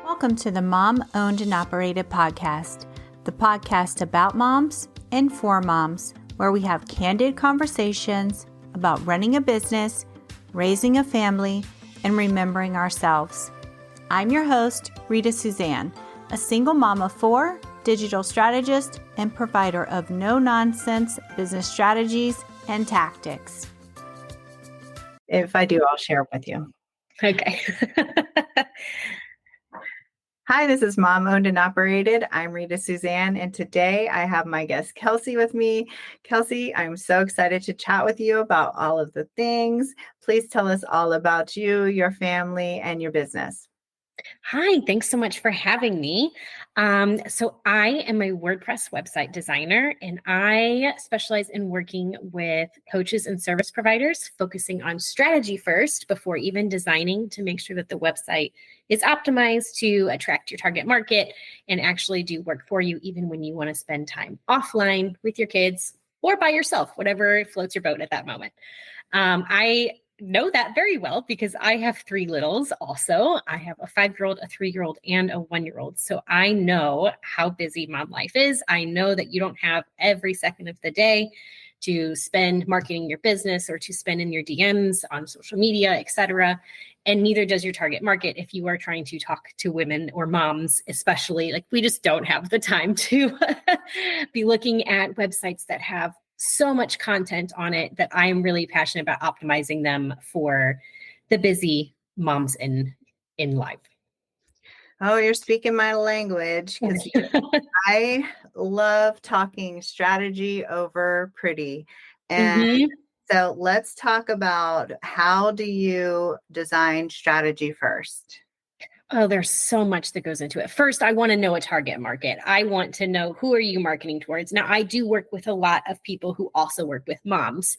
Welcome to the Mom Owned and Operated podcast, the podcast about moms and for moms, where we have candid conversations about running a business, raising a family, and remembering ourselves. I'm your host, Rita Suzanne, a single mom of four, digital strategist, and provider of no-nonsense business strategies and tactics. If I do, I'll share it with you. Okay. Hi, this is Mom Owned and Operated. I'm Rita Suzanne, and today I have my guest Kelsey with me. Kelsey, I'm so excited to chat with you about all of the things. Please tell us all about you, your family, and your business. Hi, thanks so much for having me. So I am a WordPress website designer, and I specialize in working with coaches and service providers, focusing on strategy first before even designing to make sure that the website is optimized to attract your target market and actually do work for you, even when you want to spend time offline with your kids or by yourself, whatever floats your boat at that moment. I know that very well because I have three littles also. I have a 5-year-old, a 3-year-old, and a 1-year-old. So I know how busy mom life is. I know that you don't have every second of the day to spend marketing your business or to spend in your DMs on social media, etc. And neither does your target market if you are trying to talk to women or moms, especially. Like, we just don't have the time to be looking at websites that have so much content on it that I am really passionate about optimizing them for the busy moms in life. Oh, you're speaking my language because I love talking strategy over pretty. And so let's talk about, how do you design strategy first? Oh, there's so much that goes into it. First, I want to know a target market. I want to know, who are you marketing towards? Now, I do work with a lot of people who also work with moms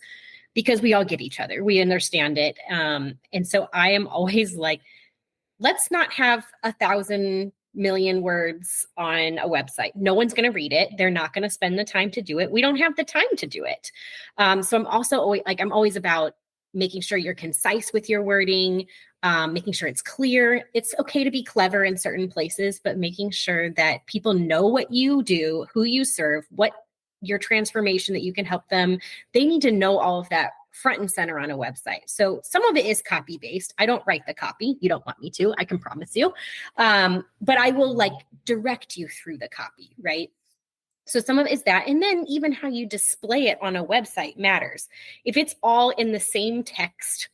because we all get each other. We understand it. And so I am always like, let's not have 1,000 million words on a website. No one's going to read it. They're not going to spend the time to do it. We don't have the time to do it. So I'm also always I'm always about making sure you're concise with your wording, making sure it's clear. It's okay to be clever in certain places, but making sure that people know what you do, who you serve, what your transformation that you can help them. They need to know all of that front and center on a website. So some of it is copy based. I don't write the copy. You don't want me to, I can promise you. But I will direct you through the copy, right? So some of it is that. And then even how you display it on a website matters. If it's all in the same text,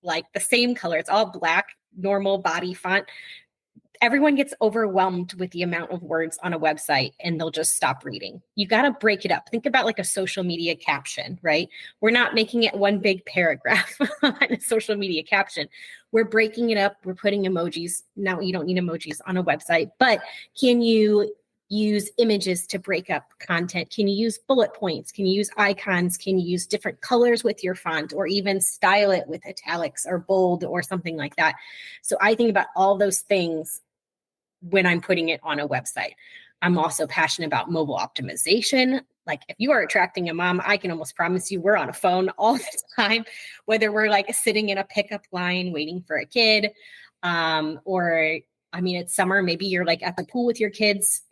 like the same color, it's all black, normal body font, everyone gets overwhelmed with the amount of words on a website and they'll just stop reading. You got to break it up. Think about like a social media caption, right? We're not making it one big paragraph on a social media caption. We're breaking it up. We're putting emojis. Now, you don't need emojis on a website, but can you use images to break up content? Can you use bullet points? Can you use icons? Can you use different colors with your font, or even style it with italics or bold or something like that? So I think about all those things when I'm putting it on a website. I'm also passionate about mobile optimization. Like, if you are attracting a mom, I can almost promise you we're on a phone all the time, whether we're sitting in a pickup line waiting for a kid, or it's summer, maybe you're at the pool with your kids.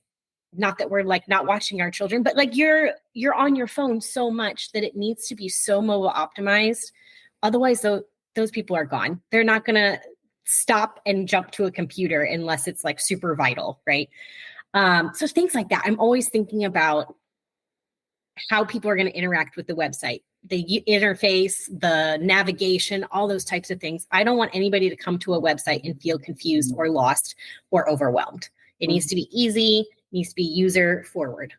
Not that we're not watching our children, but you're on your phone so much that it needs to be so mobile optimized. Otherwise, those people are gone. They're not going to stop and jump to a computer unless it's super vital, right? So things like that. I'm always thinking about how people are going to interact with the website, the interface, the navigation, all those types of things. I don't want anybody to come to a website and feel confused or lost or overwhelmed. It needs to be easy, needs to be user forward.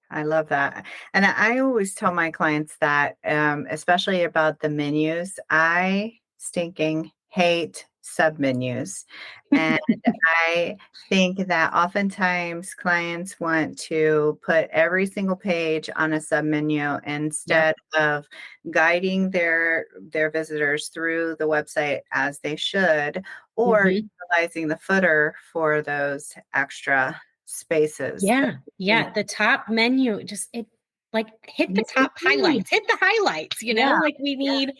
I love that. And I always tell my clients that, especially about the menus, I stinking hate submenus. And I think that oftentimes clients want to put every single page on a submenu instead of guiding their visitors through the website as they should, or utilizing the footer for those extra spaces. Yeah. The top menu, just hit the top highlights, hit the highlights, we need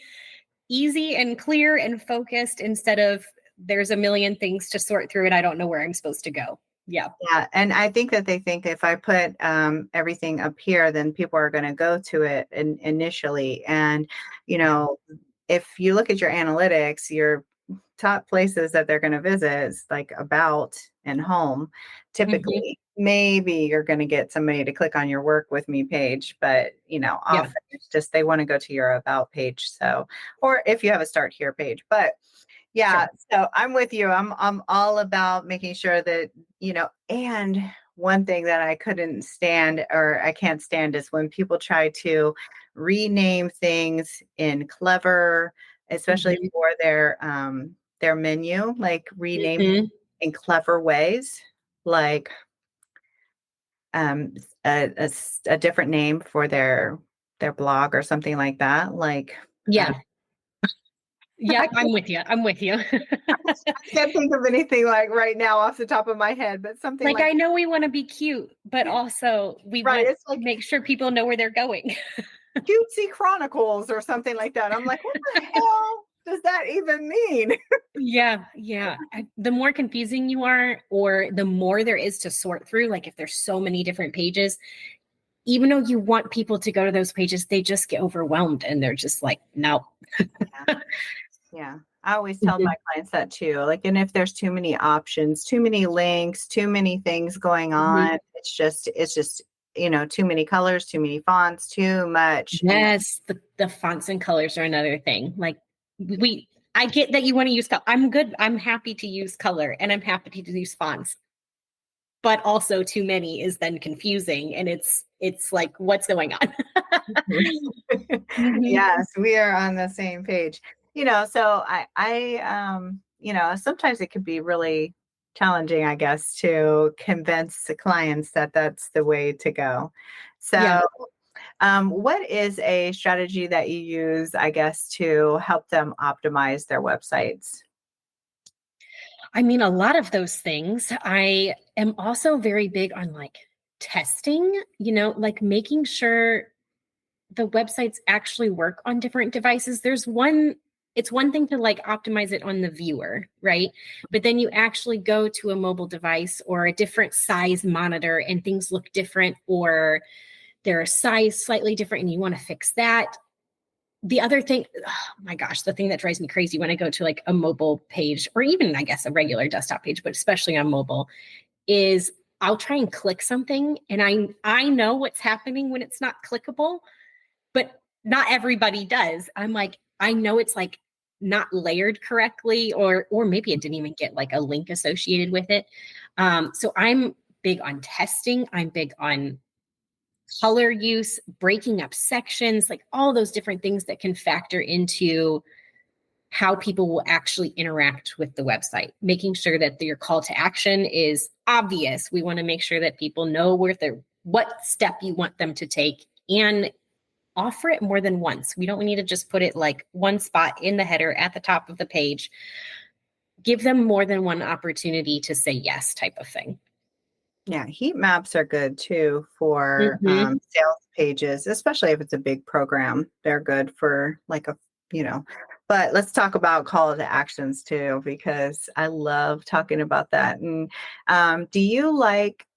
easy and clear and focused instead of there's a million things to sort through and I don't know where I'm supposed to go. Yeah. Yeah. And I think that they think if I put everything up here, then people are going to go to it initially. And, you know, if you look at your analytics, your top places that they're going to visit is like about and home. Typically, maybe you're going to get somebody to click on your work with me page, but you know, often it's just they want to go to your about page. So, or if you have a start here page, but yeah, so I'm with you. I'm all about making sure that, you know, and one thing that I couldn't stand or I can't stand is when people try to rename things in clever, especially for their menu, like rename in clever ways, like a different name for their blog or something like that. Like Yeah, I'm with you. I'm with you. I can't think of anything like right now off the top of my head, but something like I know we want to be cute, but also we want it's to like make sure people know where they're going. Cutesy Chronicles or something like that. I'm like, what the hell does that even mean? Yeah. The more confusing you are, or the more there is to sort through, like if there's so many different pages, even though you want people to go to those pages, they just get overwhelmed and they're just like, no. Yeah. I always tell my clients that too. Like, and if there's too many options, too many links, too many things going on, it's just, you know, too many colors, too many fonts, too much. Yes. The fonts and colors are another thing. Like I get that you want to use color. I'm good. I'm happy to use color and I'm happy to use fonts, but also too many is then confusing. And it's like, what's going on? Yes, we are on the same page. You know, so you know, sometimes it can be really challenging, I guess, to convince the clients that that's the way to go. So, what is a strategy that you use, I guess, to help them optimize their websites? I mean, a lot of those things. I am also very big on like testing, you know, like making sure the websites actually work on different devices. It's one thing to like optimize it on the viewer, right? But then you actually go to a mobile device or a different size monitor and things look different, or they're a size slightly different and you want to fix that. The other thing, oh my gosh, the thing that drives me crazy when I go to like a mobile page or even I guess a regular desktop page, but especially on mobile, is I'll try and click something and I know what's happening when it's not clickable, but not everybody does. I'm like, I know it's like not layered correctly, or maybe it didn't even get like a link associated with it. So I'm big on testing. I'm big on color use, breaking up sections, like all those different things that can factor into how people will actually interact with the website, making sure that your call to action is obvious. We want to make sure that people know what step you want them to take, and offer it more than once. We don't need to just put it like one spot in the header at the top of the page. Give them more than one opportunity to say yes, type of thing. Yeah, heat maps are good too for sales pages, especially if it's a big program. They're good for like you know, but let's talk about call to actions too, because I love talking about that. And do you like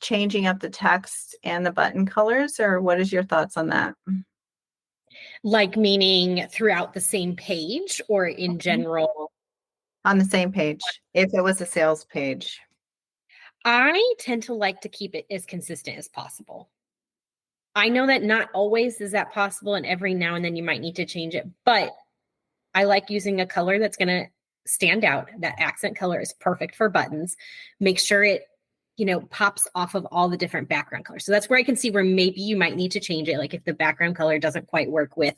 changing up the text and the button colors, or what is your thoughts on that? Like meaning throughout the same page or in general? On the same page, if it was a sales page. I tend to like to keep it as consistent as possible. I know that not always is that possible, and every now and then you might need to change it, but I like using a color that's going to stand out. That accent color is perfect for buttons. Make sure it, you know, pops off of all the different background colors. So that's where I can see where maybe you might need to change it. Like if the background color doesn't quite work with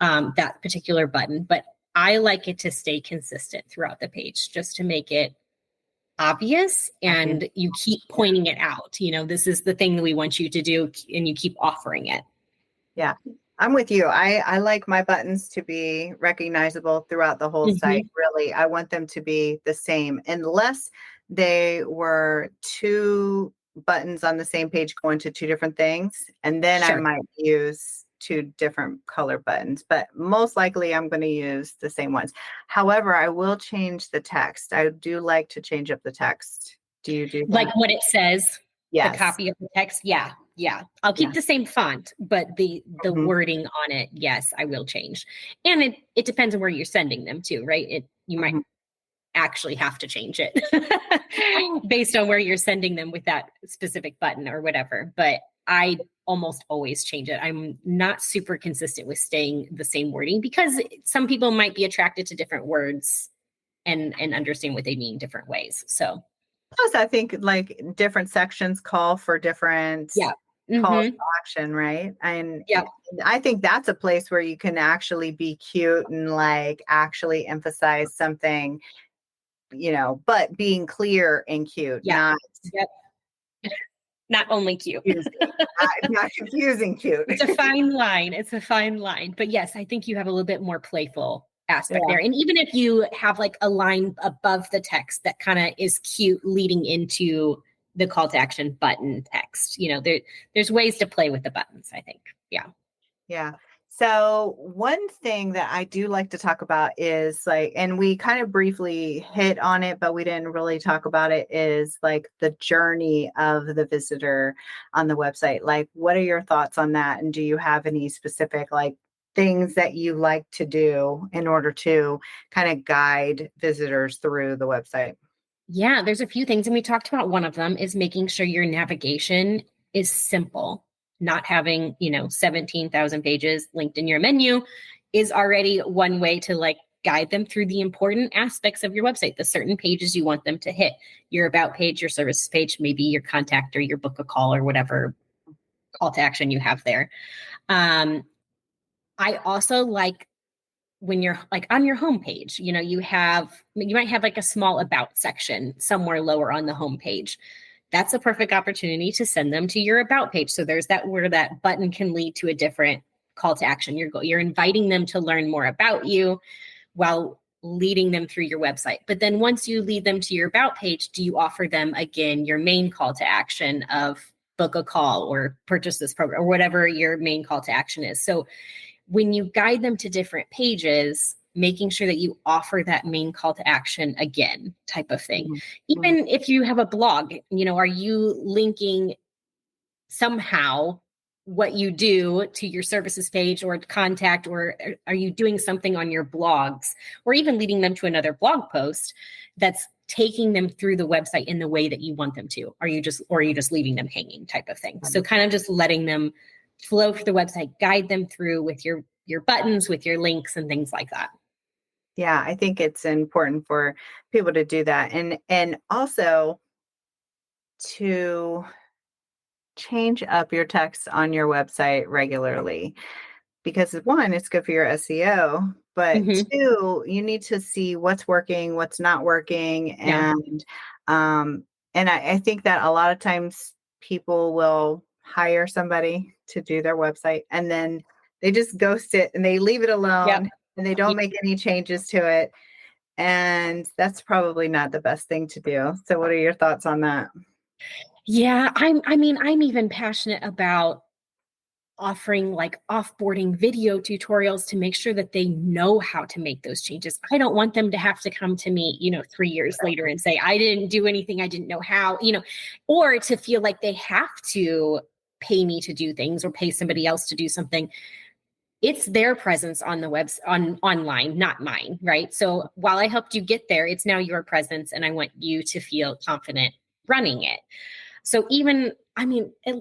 that particular button, but I like it to stay consistent throughout the page just to make it obvious, and you keep pointing it out. You know, this is the thing that we want you to do, and you keep offering it. Yeah, I'm with you. I like my buttons to be recognizable throughout the whole site. Really, I want them to be the same, unless they were two buttons on the same page going to two different things. And then I might use two different color buttons, but most likely I'm going to use the same ones. However, I will change the text. I do like to change up the text. Do you do that? Like what it says, Yes. the copy of the text? Yeah. Yeah. I'll keep Yeah. the same font, but the Mhm. wording on it, yes, I will change. And it depends on where you're sending them to, right? You might Mhm. actually have to change it based on where you're sending them with that specific button or whatever. But I almost always change it. I'm not super consistent with staying the same wording because some people might be attracted to different words and understand what they mean different ways. So Plus, I think like different sections call for different yeah. calls Mm-hmm. to action, right? And Yeah. I think that's a place where you can actually be cute and like actually emphasize something, but being clear and cute, Yeah. not Yep. Not only cute. confusing, not confusing cute. It's a fine line. It's a fine line. But yes, I think you have a little bit more playful aspect Yeah. there. And even if you have like a line above the text that kind of is cute leading into the call to action button text, there's ways to play with the buttons, I think. Yeah. Yeah. So one thing that I do like to talk about is like, and we kind of briefly hit on it, but we didn't really talk about it, is like the journey of the visitor on the website. Like, what are your thoughts on that? And do you have any specific like things that you like to do in order to kind of guide visitors through the website? Yeah, there's a few things. And we talked about one of them is making sure your navigation is simple. Not having, 17,000 pages linked in your menu is already one way to like guide them through the important aspects of your website, the certain pages you want them to hit, your about page, your services page, maybe your contact or your book a call or whatever call to action you have there. I also like when you're like on your homepage, you might have like a small about section somewhere lower on the homepage. That's a perfect opportunity to send them to your about page. So there's that where that button can lead to a different call to action. You're inviting them to learn more about you while leading them through your website. But then once you lead them to your about page, do you offer them again your main call to action of book a call or purchase this program or whatever your main call to action is? So when you guide them to different pages, making sure that you offer that main call to action again type of thing. Mhm. Even if you have a blog, are you linking somehow what you do to your services page or contact, or are you doing something on your blogs or even leading them to another blog post that's taking them through the website in the way that you want them to? Are you just leaving them hanging type of thing? So kind of just letting them flow through the website, guide them through with your buttons, with your links and things like that. Yeah, I think it's important for people to do that. And also to change up your text on your website regularly, because one, it's good for your SEO, but Mm-hmm. two, you need to see what's working, what's not working. Yeah. And I think that a lot of times people will hire somebody to do their website and then they just ghost it and they leave it alone. Yep. And they don't make any changes to it. And that's probably not the best thing to do. So what are your thoughts on that? Yeah, I'm even passionate about offering like offboarding video tutorials to make sure that they know how to make those changes. I don't want them to have to come to me, 3 years later and say, I didn't do anything, I didn't know how, or to feel like they have to pay me to do things or pay somebody else to do something. It's their presence on the online, not mine, right? So while I helped you get there, it's now your presence and I want you to feel confident running it. So at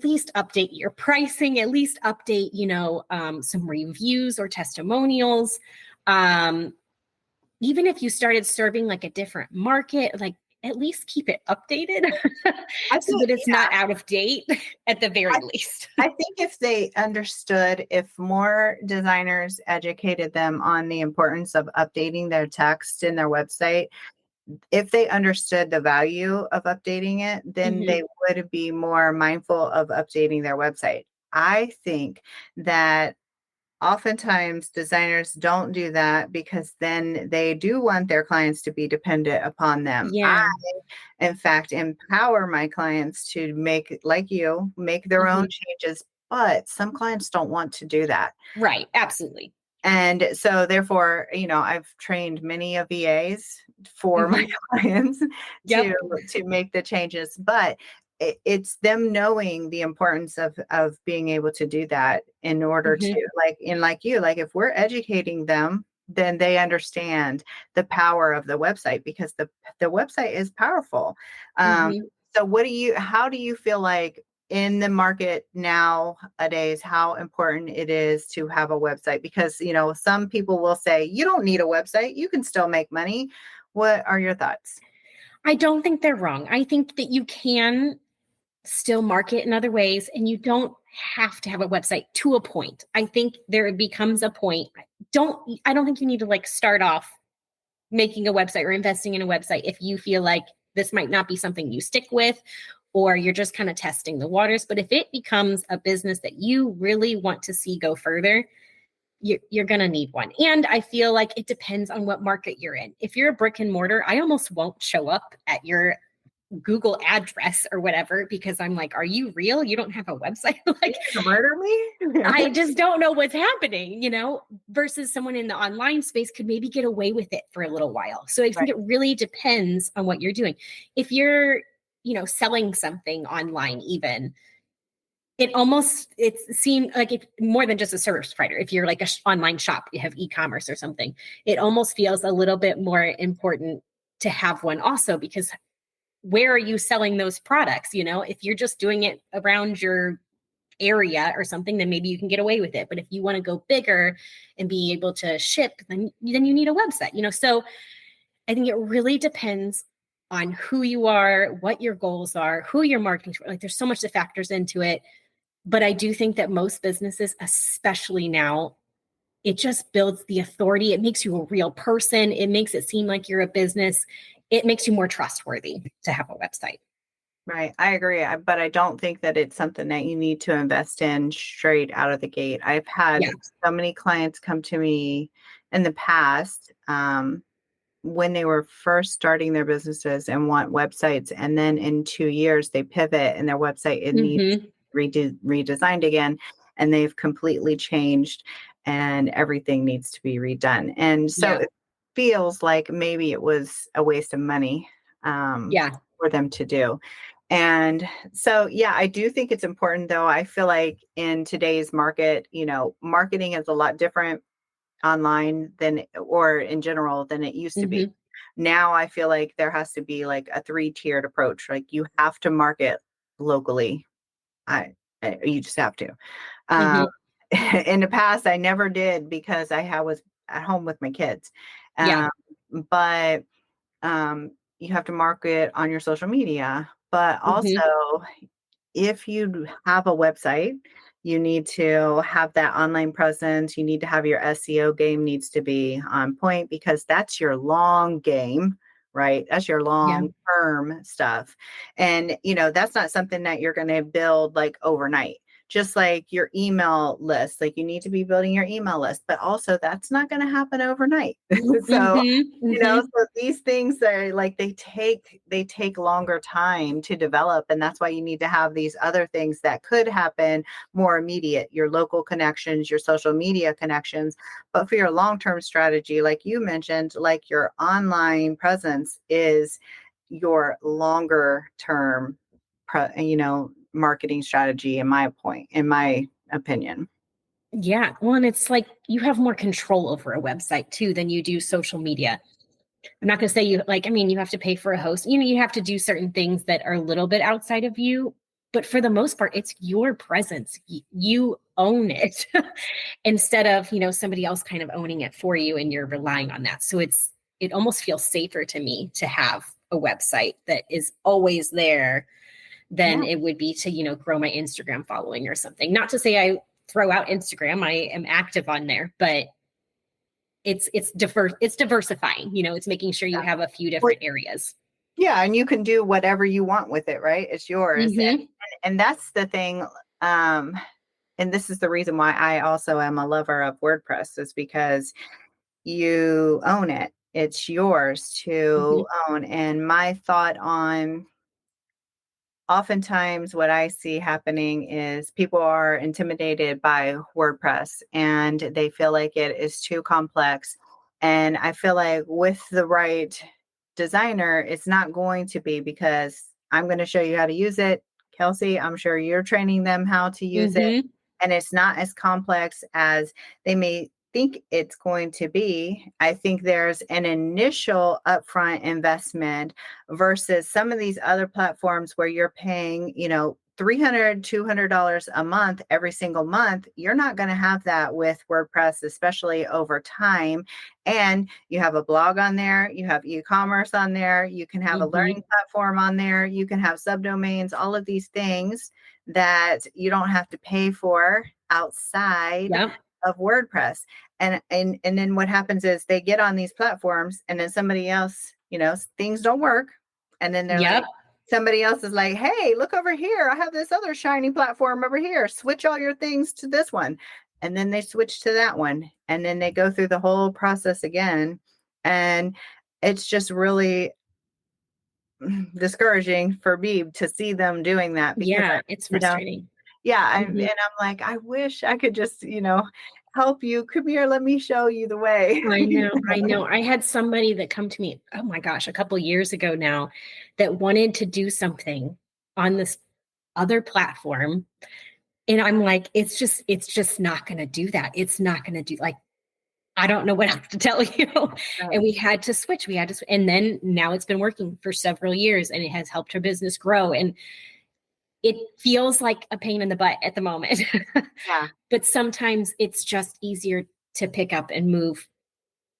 least update your pricing, at least update, some reviews or testimonials. Even if you started serving like a different market, like at least keep it updated so that it's not out of date at the very least. I think if they understood, if more designers educated them on the importance of updating their text in their website, if they understood the value of updating it, then they would be more mindful of updating their website. I think that oftentimes designers don't do that because then they do want their clients to be dependent upon them. Yeah. In fact, empower my clients to make, like you, make their own changes but some clients don't want to do that. Right. Absolutely. And so therefore, I've trained many of VAs for my clients Yep. to make the changes, but it's them knowing the importance of being able to do that in order to like if we're educating them, then they understand the power of the website, because the website is powerful. So how do you feel like in the market nowadays, how important it is to have a website? Because, some people will say, you don't need a website, you can still make money. What are your thoughts? I don't think they're wrong. I think that you can still market in other ways, and you don't have to have a website to a point. I think there becomes a point. I don't think you need to like start off making a website or investing in a website if you feel like this might not be something you stick with, or you're just kind of testing the waters. But if it becomes a business that you really want to see go further, you're going to need one. And I feel like it depends on what market you're in. If you're a brick and mortar, I almost won't show up at your Google address or whatever, because I'm like, are you real? You don't have a website? Like, murder me? I just don't know what's happening, versus someone in the online space could maybe get away with it for a little while. So I think it really depends on what you're doing. If you're, selling something online, even, it seemed like it's more than just a service provider. If you're like an online shop, you have e-commerce or something, it almost feels a little bit more important to have one also, because where are you selling those products? If you're just doing it around your area or something, then maybe you can get away with it. But if you want to go bigger and be able to ship, then you need a website, So I think it really depends on who you are, what your goals are, who you're marketing to. Like, there's so much that factors into it. But I do think that most businesses, especially now, it just builds the authority. It makes you a real person. It makes it seem like you're a business. It makes you more trustworthy to have a website. Right. I agree. But I don't think that it's something that you need to invest in straight out of the gate. I've had so many clients come to me in the past when they were first starting their businesses and want websites. And then in 2 years, they pivot and their website needs redesigned again. And they've completely changed and everything needs to be redone. And so it feels like maybe it was a waste of money for them to do. And so, I do think it's important, though. I feel like in today's market, marketing is a lot different online or in general than it used to be. Now I feel like there has to be like a 3-tiered approach. Like, you have to market locally. You just have to. In the past, I never did because I was at home with my kids. But you have to market on your social media. But also, if you have a website, you need to have that online presence. You need to have your SEO game needs to be on point, because that's your long game, right? That's your long term stuff. And, that's not something that you're going to build like overnight. Just like your email list, like you need to be building your email list, but also that's not going to happen overnight. So, so these things are like, they take longer time to develop. And that's why you need to have these other things that could happen more immediate, your local connections, your social media connections. But for your long-term strategy, like you mentioned, like your online presence is your longer term, marketing strategy, in my opinion. Yeah. Well, and it's like you have more control over a website too than you do social media. I'm not going to say you have to pay for a host. You have to do certain things that are a little bit outside of you. But for the most part, it's your presence. You own it instead of, somebody else kind of owning it for you, and you're relying on that. So it almost feels safer to me to have a website that is always there than it would be to, grow my Instagram following or something. Not to say I throw out Instagram. I am active on there, but it's diversifying, it's making sure you have a few different areas. Yeah. And you can do whatever you want with it, right? It's yours. And that's the thing. And this is the reason why I also am a lover of WordPress, is because you own it. It's yours to own. And my thought on oftentimes what I see happening is people are intimidated by WordPress and they feel like it is too complex. And I feel like with the right designer, it's not going to be, because I'm going to show you how to use it. Kelsey, I'm sure you're training them how to use it. Mm-hmm. And it's not as complex as they may think it's going to be. I think there's an initial upfront investment versus some of these other platforms where you're paying, $300, $200 a month every single month. You're not going to have that with WordPress, especially over time. And you have a blog on there, you have e-commerce on there, you can have a learning platform on there, you can have subdomains, all of these things that you don't have to pay for outside of WordPress. And then what happens is they get on these platforms and then somebody else, things don't work. And then they're like, somebody else is like, hey, look over here. I have this other shiny platform over here. Switch all your things to this one. And then they switch to that one. And then they go through the whole process again. And it's just really discouraging for me to see them doing that. Because it's frustrating. And I'm like, I wish I could just, help you. Come here, let me show you the way. I know. I had somebody that come to me, oh my gosh, a couple years ago now, that wanted to do something on this other platform. And I'm like, it's just not going to do that. It's not going to do, like, I don't know what else to tell you. And we had to switch. And then now it's been working for several years and it has helped her business grow. And it feels like a pain in the butt at the moment. But sometimes it's just easier to pick up and move,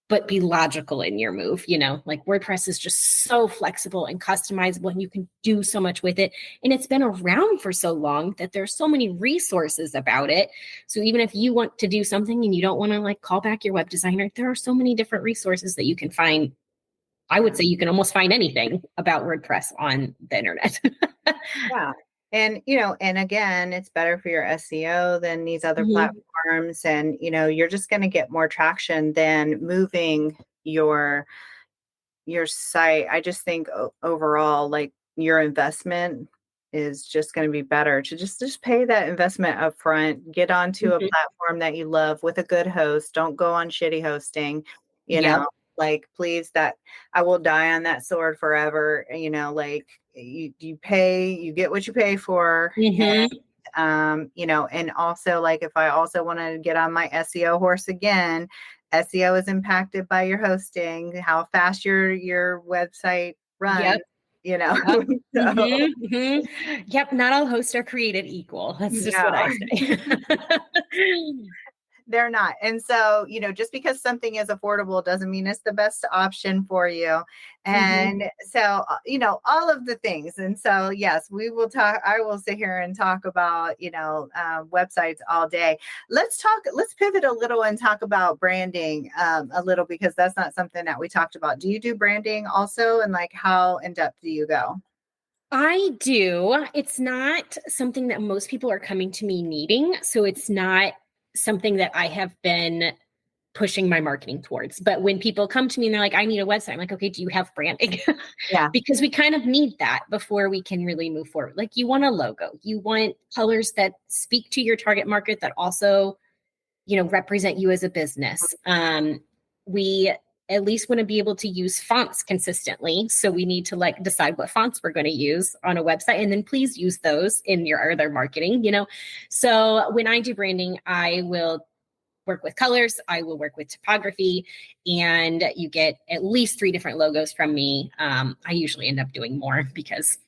but be logical in your move. Like WordPress is just so flexible and customizable and you can do so much with it. And it's been around for so long that there's so many resources about it. So even if you want to do something and you don't want to like call back your web designer, there are so many different resources that you can find. I would say you can almost find anything about WordPress on the internet. And, and again, it's better for your SEO than these other platforms. And, you're just going to get more traction than moving your site. I just think overall, like your investment is just going to be better to just pay that investment up front, get onto a platform that you love with a good host. Don't go on shitty hosting, like, please, that I will die on that sword forever. Like you get what you pay for. And, and also, like, if I also want to get on my SEO horse again, SEO is impacted by your hosting, how fast your website runs. Not all hosts are created equal. That's just what I say. They're not. And so, just because something is affordable doesn't mean it's the best option for you. And so, all of the things. And so, yes, I will sit here and talk about, websites all day. Let's pivot a little and talk about branding a little, because that's not something that we talked about. Do you do branding also? And like, how in depth do you go? I do. It's not something that most people are coming to me needing. So it's not something that I have been pushing my marketing towards. But when people come to me and they're like, I need a website, I'm like, okay, do you have branding? Because we kind of need that before we can really move forward. Like, you want a logo, you want colors that speak to your target market that also, represent you as a business. We at least want to be able to use fonts consistently. So we need to decide what fonts we're going to use on a website, and then please use those in your other marketing, So when I do branding, I will work with colors, I will work with typography, and you get at least 3 different logos from me. I usually end up doing more because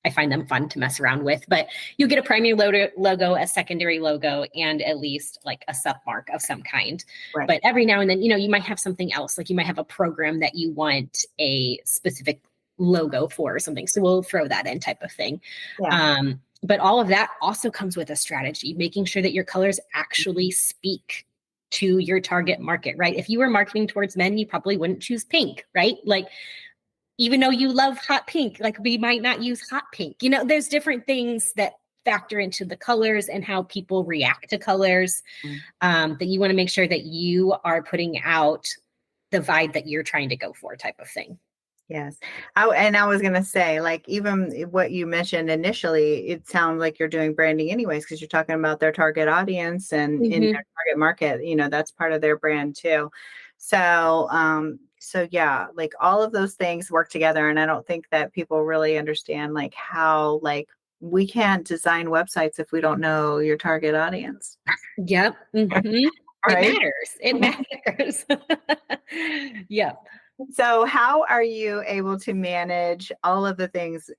I find them fun to mess around with, but you get a primary logo, a secondary logo, and at least like a submark of some kind. Right. But every now and then, you might have something else. Like, you might have a program that you want a specific logo for or something. So we'll throw that in, type of thing. But all of that also comes with a strategy, making sure that your colors actually speak to your target market, right? If you were marketing towards men, you probably wouldn't choose pink, right? Like, even though you love hot pink, like, we might not use hot pink. There's different things that factor into the colors and how people react to colors, that you want to make sure that you are putting out the vibe that you're trying to go for, type of thing. Yes. And I was going to say, like, even what you mentioned initially, it sounds like you're doing branding anyways, because you're talking about their target audience and in Mhm. their target market, that's part of their brand too. So yeah, like all of those things work together. And I don't think that people really understand like how, like, we can't design websites if we don't know your target audience, Yep. Mhm. It right? matters. It matters. Yep. So, how are you able to manage all of the things,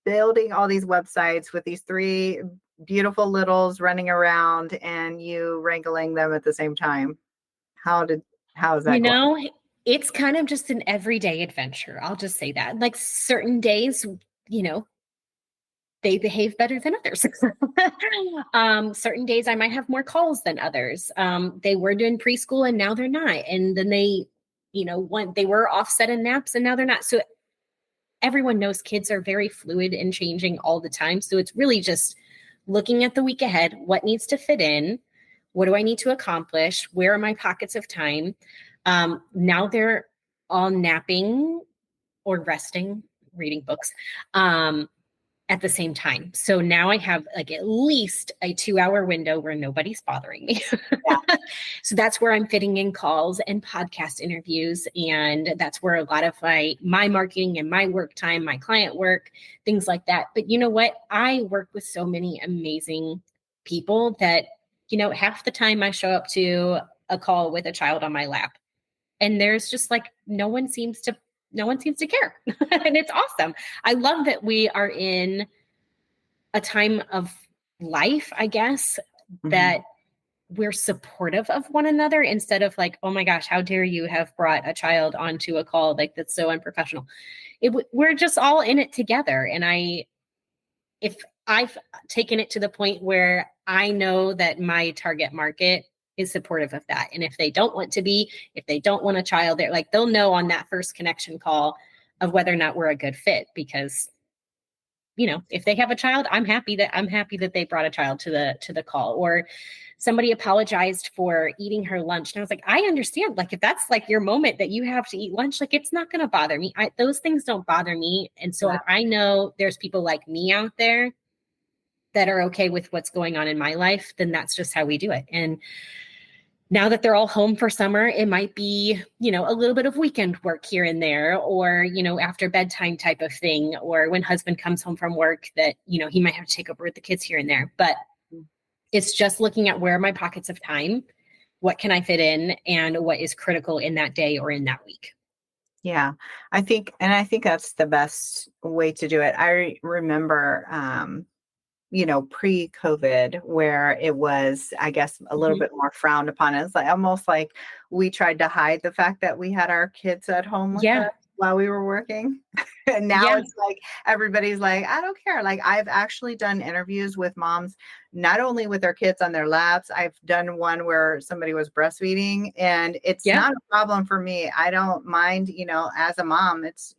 building all these websites with these three beautiful littles running around and you wrangling them at the same time? How did, how is You that going? know, it's kind of just an everyday adventure. I'll just say that. Like certain days, you know, they behave better than others. Certain days I might have more calls than others. They were doing preschool and now they're not. And then they were offset in naps and now they're not. So everyone knows kids are very fluid and changing all the time. So it's really just looking at the week ahead, what needs to fit in, what do I need to accomplish, where are my pockets of time. Now they're all napping or resting, reading books. At the same time. So now I have like at least a 2-hour window where nobody's bothering me. Yeah. So that's where I'm fitting in calls and podcast interviews. And that's where a lot of my marketing and my work time, my client work, things like that. But you know what? I work with so many amazing people that, half the time I show up to a call with a child on my lap. And there's just like no one seems to care. And it's awesome. I love that we are in a time of life, I guess, that we're supportive of one another instead of like, oh my gosh, how dare you have brought a child onto a call, like that's so unprofessional. We're just all in it together. And if I've taken it to the point where I know that my target market is supportive of that. And if they don't want to be, if they don't want a child, they'll know on that first connection call of whether or not we're a good fit. Because if they have a child, I'm happy that they brought a child to the call. Or somebody apologized for eating her lunch, and I was like, I understand. Like if that's like your moment that you have to eat lunch, like it's not going to bother me. Those things don't bother me. And so if I know there's people like me out there that are okay with what's going on in my life, then that's just how we do it. And now that they're all home for summer, it might be, a little bit of weekend work here and there, or, after bedtime type of thing, or when husband comes home from work that, he might have to take over with the kids here and there. But it's just looking at where are my pockets of time, what can I fit in, and what is critical in that day or in that week. Yeah, I think that's the best way to do it. I remember, pre-COVID, where it was, I guess, a little bit more frowned upon. It's like almost like we tried to hide the fact that we had our kids at home with us while we were working. And now it's like everybody's like, I don't care. Like I've actually done interviews with moms, not only with their kids on their laps. I've done one where somebody was breastfeeding, and it's not a problem for me. I don't mind, as a mom, it's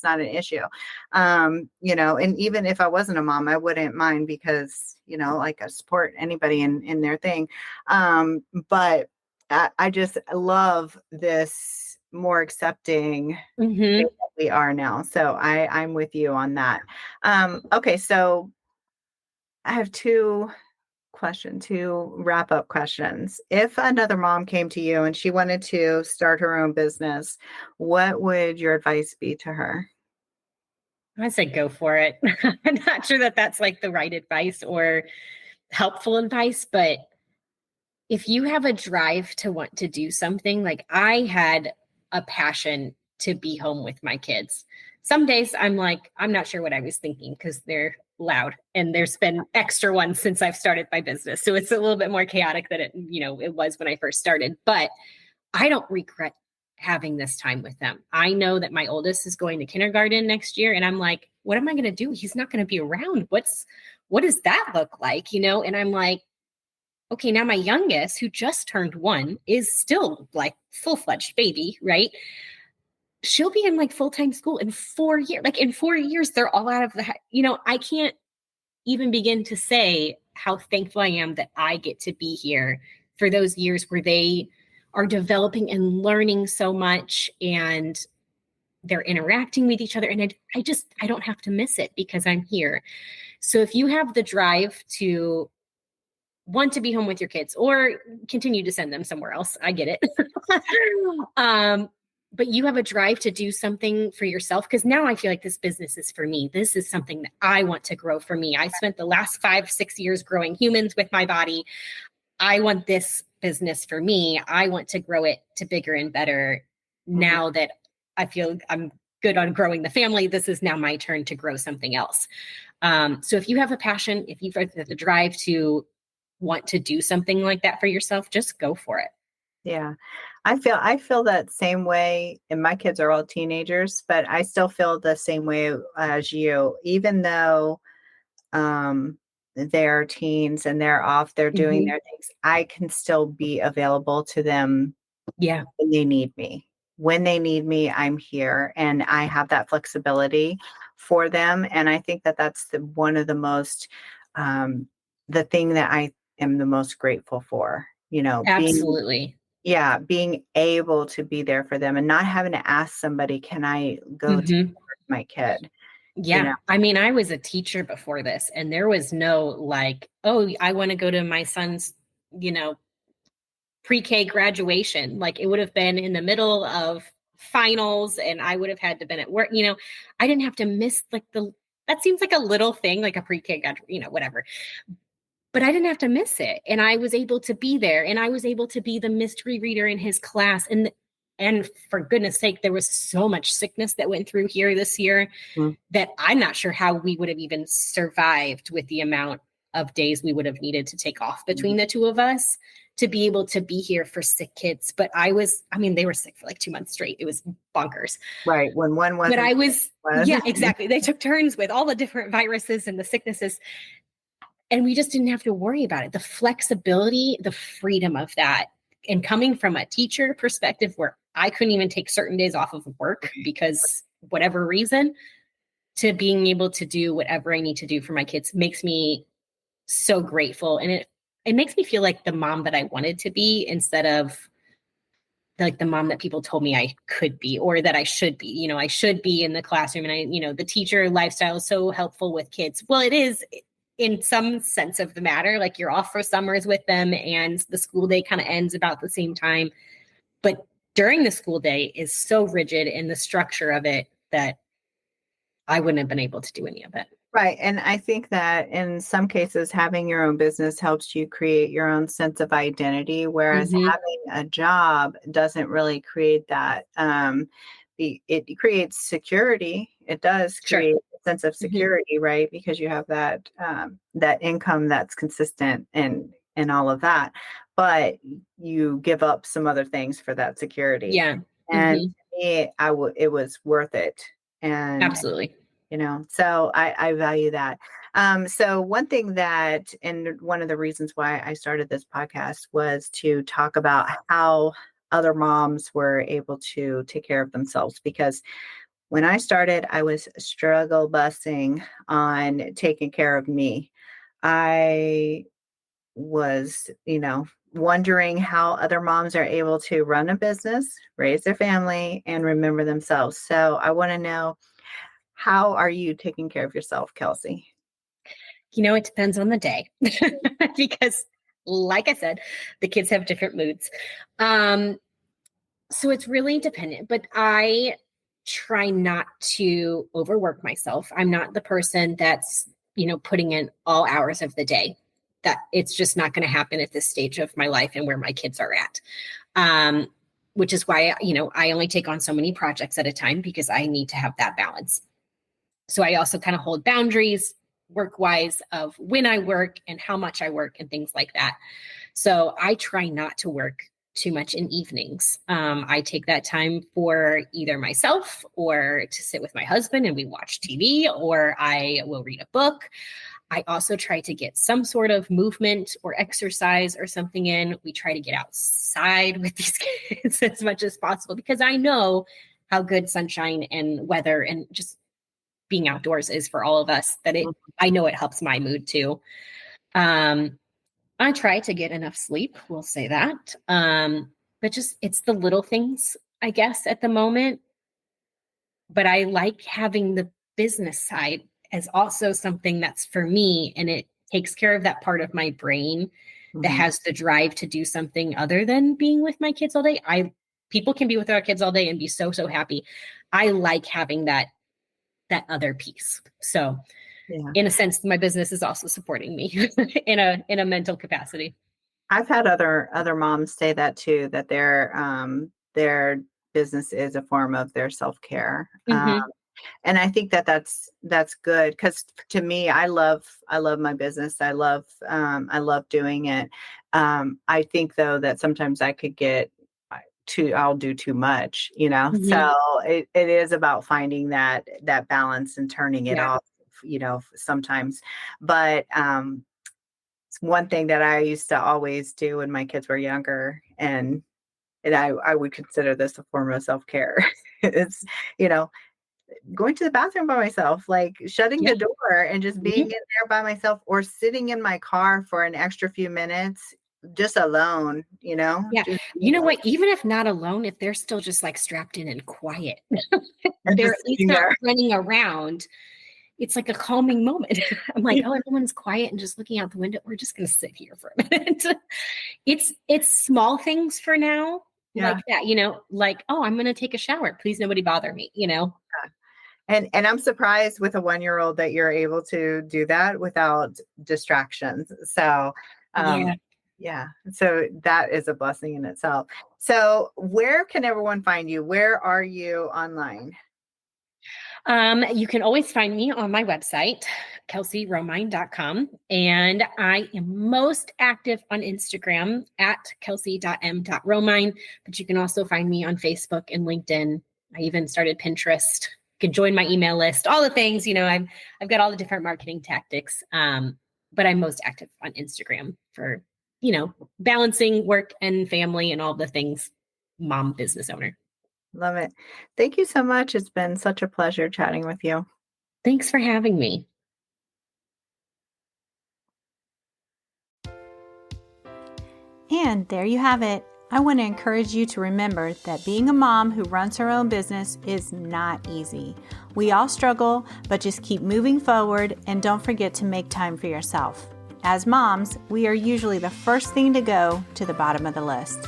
not an issue. And even if I wasn't a mom, I wouldn't mind because, like I support anybody in their thing. But I just love this more accepting thing that we are now. So I'm with you on that. Okay. So I have two wrap-up questions. If another mom came to you and she wanted to start her own business, what would your advice be to her? I say go for it. I'm not sure that that's like the right advice or helpful advice, but if you have a drive to want to do something, like I had a passion to be home with my kids. Some days I'm like, I'm not sure what I was thinking because they're loud, and there's been extra ones since I've started my business. So it's a little bit more chaotic than it was when I first started, but I don't regret having this time with them. I know that my oldest is going to kindergarten next year, and I'm like, what am I going to do? He's not going to be around. What does that look like? And I'm like, okay, now my youngest, who just turned 1, is still like full-fledged baby, right? She'll be in like full-time school in 4 years. Like in 4 years, they're all out of I can't even begin to say how thankful I am that I get to be here for those years where they are developing and learning so much. And they're interacting with each other. And I don't have to miss it because I'm here. So if you have the drive to want to be home with your kids or continue to send them somewhere else, I get it. But you have a drive to do something for yourself, because now I feel like this business is for me. This is something that I want to grow for me. I spent the last 5-6 years growing humans with my body. I want this business for me. I want to grow it to bigger and better. Now that I feel I'm good on growing the family, this is now my turn to grow something else. So if you have a passion, if you've got the drive to want to do something like that for yourself, just go for it. Yeah. I feel that same way, and my kids are all teenagers, but I still feel the same way as you, even though they're teens and they're off, they're doing their things. I can still be available to them. Yeah. When they need me. When they need me, I'm here, and I have that flexibility for them. And I think that that's one of the most, the thing that I am the most grateful for, Absolutely. being able to be there for them and not having to ask somebody, can I go to my kid? Yeah. I mean, I was a teacher before this, and there was no like, oh, I want to go to my son's, pre-K graduation. Like, it would have been in the middle of finals and I would have had to been at work. I didn't have to miss that seems like a little thing, like a pre-K graduation, whatever. But I didn't have to miss it. And I was able to be there, and I was able to be the mystery reader in his class. And for goodness sake, there was so much sickness that went through here this year that I'm not sure how we would have even survived with the amount of days we would have needed to take off between the two of us to be able to be here for sick kids. But they were sick for like 2 months straight. It was bonkers. Right. When one wasn't. But yeah, exactly. They took turns with all the different viruses and the sicknesses. And we just didn't have to worry about it. The flexibility, the freedom of that. And coming from a teacher perspective where I couldn't even take certain days off of work because whatever reason, to being able to do whatever I need to do for my kids makes me so grateful. And it makes me feel like the mom that I wanted to be, instead of like the mom that people told me I could be or that I should be. I should be in the classroom, and the teacher lifestyle is so helpful with kids. Well, it is in some sense of the matter. Like, you're off for summers with them and the school day kind of ends about the same time. But during the school day is so rigid in the structure of it that I wouldn't have been able to do any of it. Right. And I think that in some cases, having your own business helps you create your own sense of identity, whereas having a job doesn't really create that. It creates security. It does create a sense of security, right? Because you have that income that's consistent and all of that. But you give up some other things for that security. Yeah. And to me, it was worth it. And absolutely. So I value that. So one thing and one of the reasons why I started this podcast was to talk about how other moms were able to take care of themselves. Because when I started, I was struggle busing on taking care of me. I was, wondering how other moms are able to run a business, raise their family, and remember themselves. So I want to know, how are you taking care of yourself, Kelsey? It depends on the day because, like I said, the kids have different moods. So it's really dependent, but I try not to overwork myself. I'm not the person that's, putting in all hours of the day. That it's just not going to happen at this stage of my life and where my kids are at. Which is why, I only take on so many projects at a time, because I need to have that balance. So I also kind of hold boundaries work-wise of when I work and how much I work and things like that. So I try not to work too much in evenings. I take that time for either myself or to sit with my husband and we watch TV, or I will read a book. I also try to get some sort of movement or exercise or something in. We try to get outside with these kids as much as possible, because I know how good sunshine and weather and just being outdoors is for all of us, that I know it helps my mood too. I try to get enough sleep. We'll say that. But just, it's the little things, I guess, at the moment. but I like having the business side as also something that's for me, and it takes care of that part of my brain that has the drive to do something other than being with my kids all day. People can be with our kids all day and be so, so happy. I like having that other piece. So in a sense, my business is also supporting me in a mental capacity. I've had other moms say that too, that their business is a form of their self-care. And I think that's good, because to me, I love my business. I love doing it. I think though that sometimes I could get I'll do too much, So it is about finding that balance and turning it off, sometimes. But it's one thing that I used to always do when my kids were younger, and I would consider this a form of self-care. It's, going to the bathroom by myself, like shutting the door and just being in there by myself, or sitting in my car for an extra few minutes just alone, Yeah. Just, you know what? Even if not alone, if they're still just like strapped in and quiet, they're at least not running around. It's like a calming moment. I'm like, oh, everyone's quiet and just looking out the window. We're just going to sit here for a minute. It's small things for now, like that, like, oh, I'm going to take a shower. Please, nobody bother me, And I'm surprised with a 1-year-old that you're able to do that without distractions. So, so that is a blessing in itself. So where can everyone find you? Where are you online? You can always find me on my website, kelseyromine.com. And I am most active on Instagram at kelsey.m.romine, but you can also find me on Facebook and LinkedIn. I even started Pinterest. You can join my email list, all the things, I've got all the different marketing tactics. But I'm most active on Instagram for, balancing work and family and all the things mom business owner. Love it. Thank you so much. It's been such a pleasure chatting with you. Thanks for having me. And there you have it. I want to encourage you to remember that being a mom who runs her own business is not easy. We all struggle, but just keep moving forward and don't forget to make time for yourself. As moms, we are usually the first thing to go to the bottom of the list.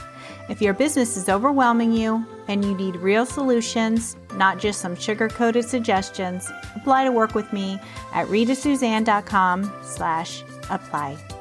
If your business is overwhelming you and you need real solutions, not just some sugar-coated suggestions, apply to work with me at ritasuzanne.com/apply.